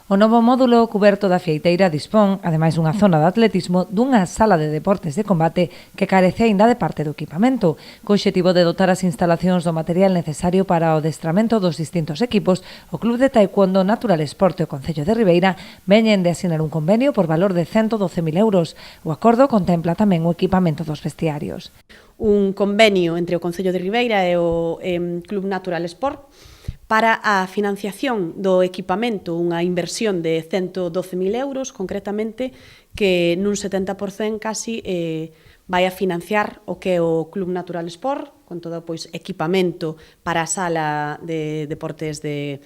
O novo módulo cuberto da Fieiteira dispón, ademais dunha zona de atletismo, dunha sala de deportes de combate que carece aínda de parte do equipamento, co obxectivo de dotar as instalacións do material necesario para o adestramento dos distintos equipos. O Club de Taekwondo Natural Sport e o Concello de Ribeira veñen de asinar un convenio por valor de 112.000 euros. O acordo contempla tamén o equipamento dos vestiarios. Un convenio entre o Concello de Ribeira e o Club Natural Sport para a financiación do equipamento, unha inversión de 112.000 euros, concretamente, que nun 70% casi vai a financiar o que é o Club Natural Sport, con todo equipamento para a sala de deportes de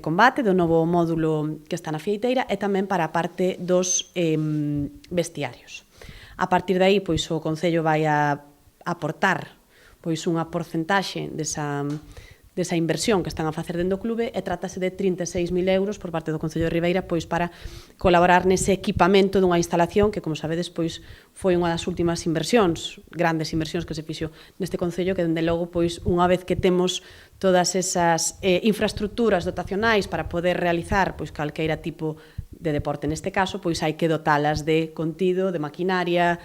combate, do novo módulo que está na Fieiteira, e tamén para a parte dos vestiarios. A partir de aí, o Concello vai a aportar unha porcentaxe desa inversión que están a facer dentro do clube, e trátase de 36.000 euros por parte do Concello de Ribeira para colaborar nese equipamento dunha instalación que, como sabedes, foi unha das últimas inversións, grandes inversións que se fixo neste Concello, que, dende logo, unha vez que temos todas esas infraestructuras dotacionais para poder realizar calqueira tipo de deporte, neste caso, hai que dotalas de contido, de maquinaria,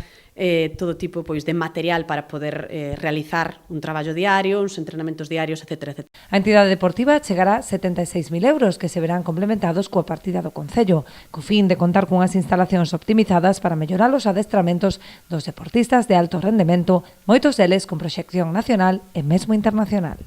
todo tipo de material para poder realizar un traballo diario, uns entrenamentos diarios, etc. A entidade deportiva chegará 76.000 euros que se verán complementados coa partida do Concello, co fin de contar cunhas instalacións optimizadas para mellorar os adestramentos dos deportistas de alto rendemento, moitos deles con proxección nacional e mesmo internacional.